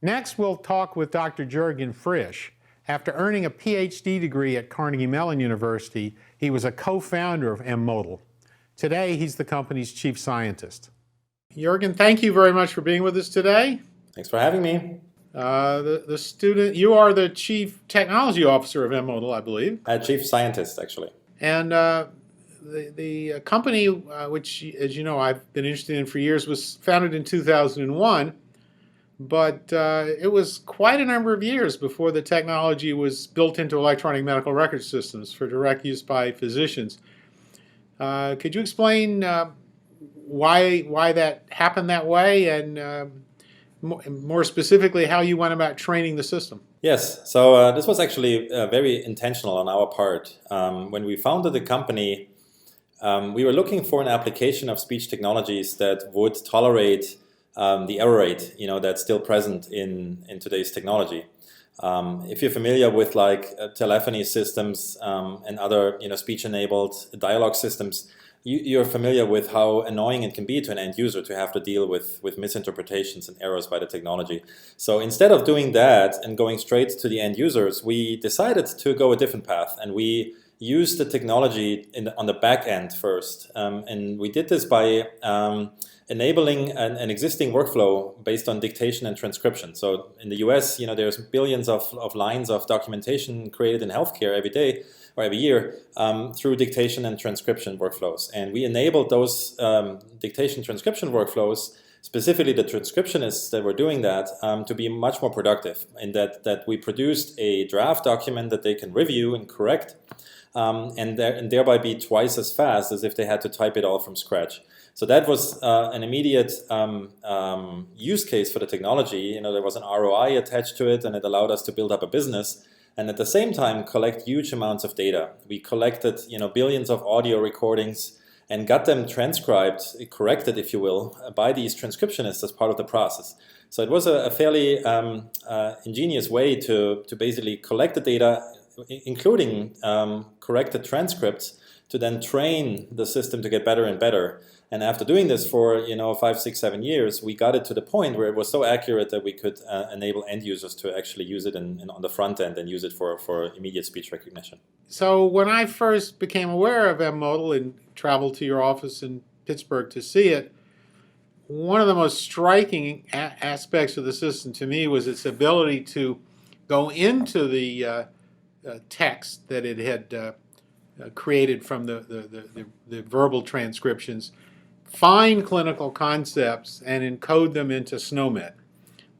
Next, we'll talk with Dr. Juergen Fritsch. After earning a PhD degree at Carnegie Mellon University, he was a co-founder of M-Modal. Today, he's the company's chief scientist. Juergen, thank you very much for being with us today. Thanks for having me. You are the chief technology officer of M-Modal, I believe. Chief scientist, actually. And the company, which, as you know, I've been interested in for years, was founded in 2001. But it was quite a number of years before the technology was built into electronic medical record systems for direct use by physicians. Could you explain why that happened that way, and more specifically, how you went about training the system? Yes, so this was actually very intentional on our part. When we founded the company, we were looking for an application of speech technologies that would tolerate the error rate, that's still present in today's technology. If you're familiar with like telephony systems and other speech-enabled dialogue systems, you're familiar with how annoying it can be to an end user to have to deal with misinterpretations and errors by the technology. So instead of doing that and going straight to the end users, we decided to go a different path, and we used the technology on the back end first. And we did this by enabling an existing workflow based on dictation and transcription. So in the US, there's billions of lines of documentation created in healthcare every day or every year through dictation and transcription workflows. And we enabled those dictation transcription workflows, specifically the transcriptionists that were doing that, to be much more productive, in that we produced a draft document that they can review and correct, and thereby be twice as fast as if they had to type it all from scratch. So that was an immediate use case for the technology. There was an ROI attached to it, and it allowed us to build up a business, and at the same time collect huge amounts of data. We collected billions of audio recordings and got them transcribed, corrected, if you will, by these transcriptionists as part of the process. So it was a fairly ingenious way to basically collect the data, including corrected transcripts, to then train the system to get better and better. And after doing this for 5, 6, 7 years, we got it to the point where it was so accurate that we could enable end users to actually use it on the front end and use it for immediate speech recognition. So when I first became aware of M-Modal and traveled to your office in Pittsburgh to see it, one of the most striking aspects of the system to me was its ability to go into the text that it had created from the verbal transcriptions, find clinical concepts, and encode them into SNOMED.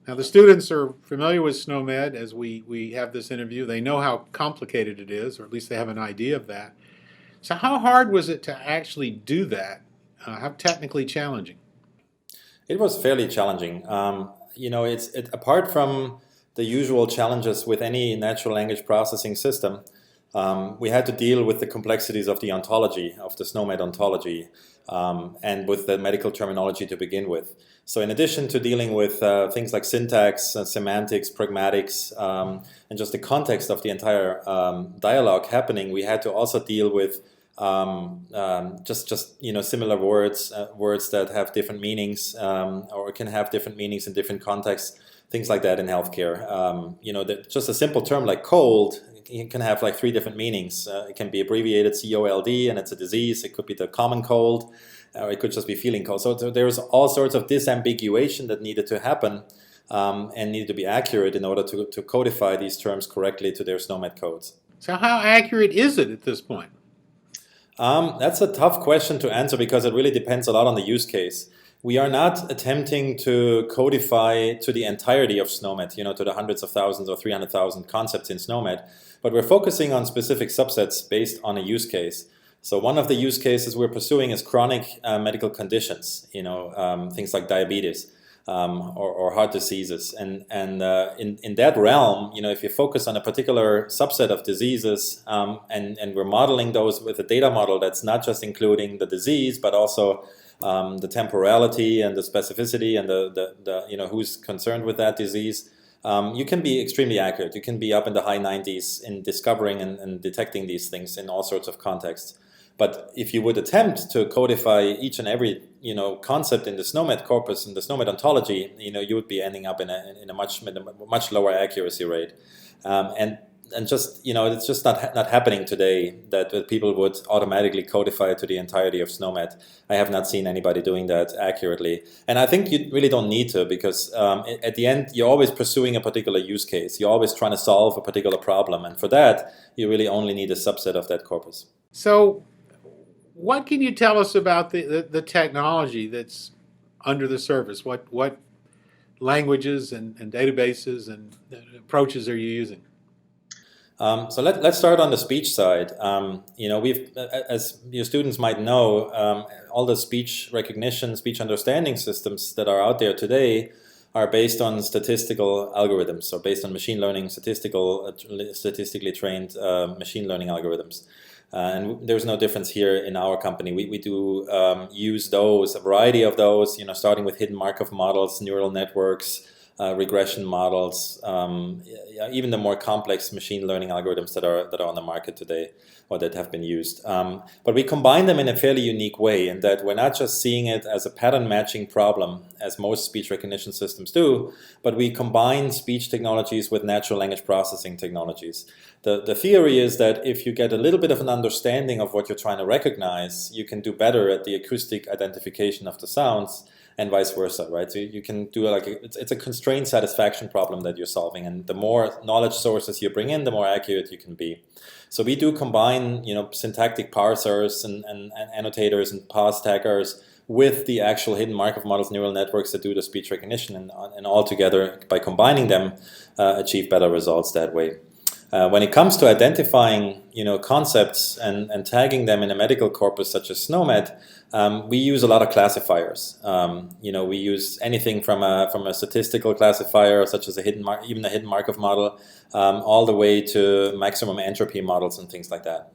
Now, the students are familiar with SNOMED as we have this interview. They know how complicated it is, or at least they have an idea of that. So how hard was it to actually do that? How technically challenging? It was fairly challenging. Apart from the usual challenges with any natural language processing system, we had to deal with the complexities of the ontology, of the SNOMED ontology, and with the medical terminology to begin with. So in addition to dealing with things like syntax, semantics, pragmatics, and just the context of the entire dialogue happening, we had to also deal with similar words, words that have different meanings, or can have different meanings in different contexts, things like that in healthcare. Just a simple term like cold, it can have like 3 different meanings. It can be abbreviated COLD, and it's a disease. It could be the common cold, or it could just be feeling cold. So there's all sorts of disambiguation that needed to happen and needed to be accurate in order to codify these terms correctly to their SNOMED codes. So how accurate is it at this point? That's a tough question to answer because it really depends a lot on the use case. We are not attempting to codify to the entirety of SNOMED, to the hundreds of thousands or 300,000 concepts in SNOMED, but we're focusing on specific subsets based on a use case. So one of the use cases we're pursuing is chronic medical conditions, things like diabetes or heart diseases. And in that realm, if you focus on a particular subset of diseases and we're modeling those with a data model that's not just including the disease, but also the temporality and the specificity and the who's concerned with that disease, you can be extremely accurate. You can be up in the high 90s in discovering and detecting these things in all sorts of contexts. But if you would attempt to codify each and every concept in the SNOMED corpus, in the SNOMED ontology, you would be ending up in a much lower accuracy rate. And just it's just not happening today that people would automatically codify to the entirety of SNOMED. I have not seen anybody doing that accurately, and I think you really don't need to, because at the end you're always pursuing a particular use case. You're always trying to solve a particular problem, and for that you really only need a subset of that corpus. So, what can you tell us about the technology that's under the surface? What languages and databases and approaches are you using? So let's start on the speech side. We've, as your students might know, all the speech recognition, speech understanding systems that are out there today are based on statistical algorithms, so based on machine learning, statistically trained machine learning algorithms. And there's no difference here in our company. We do use those, a variety of those, starting with hidden Markov models, neural networks, regression models, even the more complex machine learning algorithms that are on the market today, or that have been used. But we combine them in a fairly unique way, in that we're not just seeing it as a pattern matching problem, as most speech recognition systems do, but we combine speech technologies with natural language processing technologies. The theory is that if you get a little bit of an understanding of what you're trying to recognize, you can do better at the acoustic identification of the sounds, and vice versa, right? So you can do it's a constrained satisfaction problem that you're solving, and the more knowledge sources you bring in, the more accurate you can be. So we do combine, syntactic parsers and annotators and pause taggers with the actual hidden Markov models, neural networks that do the speech recognition, and all together, by combining them, achieve better results that way. When it comes to identifying, concepts and tagging them in a medical corpus such as SNOMED, we use a lot of classifiers. We use anything from a statistical classifier, such as even a hidden Markov model, all the way to maximum entropy models and things like that.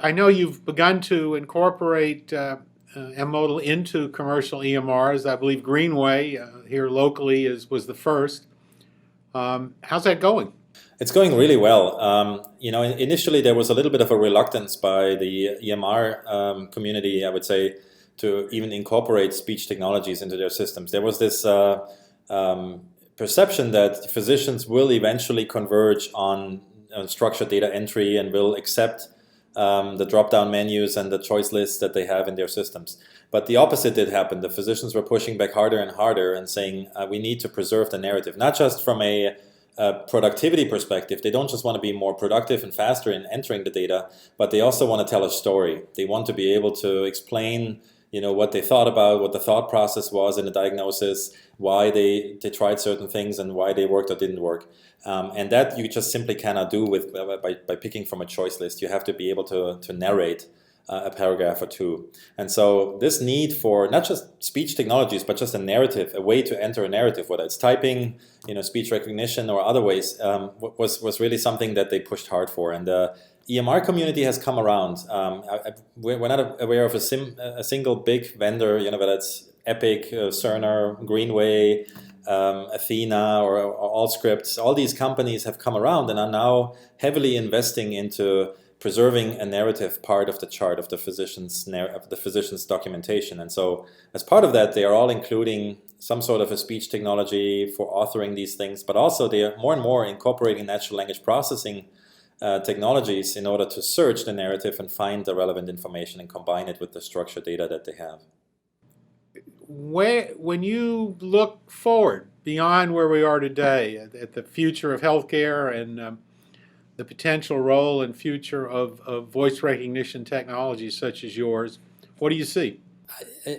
I know you've begun to incorporate M-Modal into commercial EMRs. I believe Greenway here locally was the first. How's that going? It's going really well. Initially there was a little bit of a reluctance by the EMR community, I would say, to even incorporate speech technologies into their systems. There was this perception that physicians will eventually converge on structured data entry and will accept the drop-down menus and the choice lists that they have in their systems. But the opposite did happen. The physicians were pushing back harder and harder and saying we need to preserve the narrative, not just from a productivity perspective. They don't just want to be more productive and faster in entering the data, but they also want to tell a story. They want to be able to explain, what they thought about, what the thought process was in the diagnosis, why they tried certain things and why they worked or didn't work. And that you just simply cannot do by picking from a choice list. You have to be able to narrate a paragraph or two. And so this need for not just speech technologies, but just a narrative, a way to enter a narrative, whether it's typing, speech recognition or other ways, was really something that they pushed hard for. And the EMR community has come around. We're not aware of a single big vendor, whether it's Epic, Cerner, Greenway, Athena, or Allscripts. All these companies have come around and are now heavily investing into preserving a narrative part of the chart of the physician's documentation. And so as part of that, they are all including some sort of a speech technology for authoring these things, but also they are more and more incorporating natural language processing technologies in order to search the narrative and find the relevant information and combine it with the structured data that they have. When you look forward beyond where we are today at the future of healthcare and the potential role and future of voice recognition technologies such as yours, what do you see?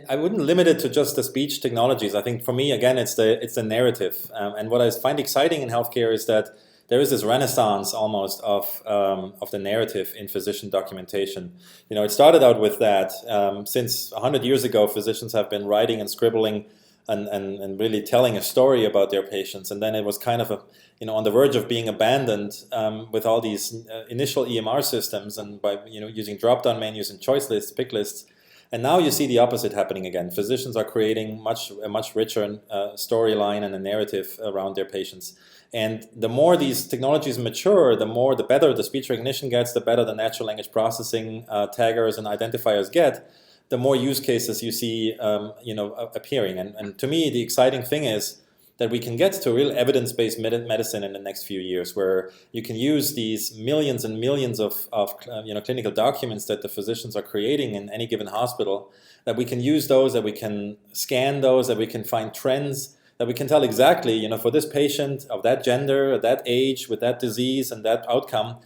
I wouldn't limit it to just the speech technologies. I think for me, again, it's the narrative. And what I find exciting in healthcare is that there is this renaissance almost of the narrative in physician documentation. It started out with that. Since 100 years ago, physicians have been writing and scribbling and really telling a story about their patients. And then it was kind of on the verge of being abandoned with all these initial EMR systems, and by using drop-down menus and choice lists, pick lists. And now you see the opposite happening again. Physicians are creating a much richer storyline and a narrative around their patients. And the more these technologies mature, the better the speech recognition gets, the better the natural language processing taggers and identifiers get, the more use cases you see appearing. And to me, the exciting thing is that we can get to real evidence-based medicine in the next few years, where you can use these millions and millions of clinical documents that the physicians are creating in any given hospital, that we can use those, that we can scan those, that we can find trends, that we can tell exactly, for this patient of that gender, that age, with that disease and that outcome,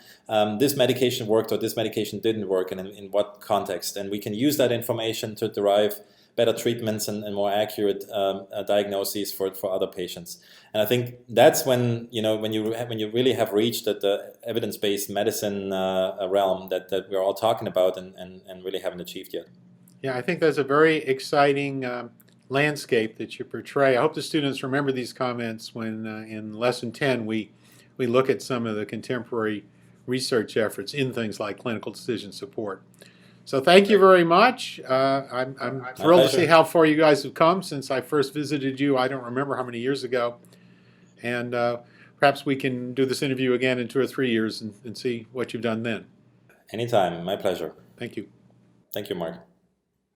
this medication worked or this medication didn't work, and in what context. And we can use that information to derive better treatments and more accurate diagnoses for other patients. And I think that's when you really have reached the evidence-based medicine realm that we're all talking about and really haven't achieved yet. Yeah, I think that's a very exciting landscape that you portray. I hope the students remember these comments when in Lesson 10 we look at some of the contemporary research efforts in things like clinical decision support. So thank you very much. I'm thrilled to see how far you guys have come since I first visited you. I don't remember how many years ago. And perhaps we can do this interview again in 2 or 3 years and see what you've done then. Anytime. My pleasure. Thank you. Thank you, Mark.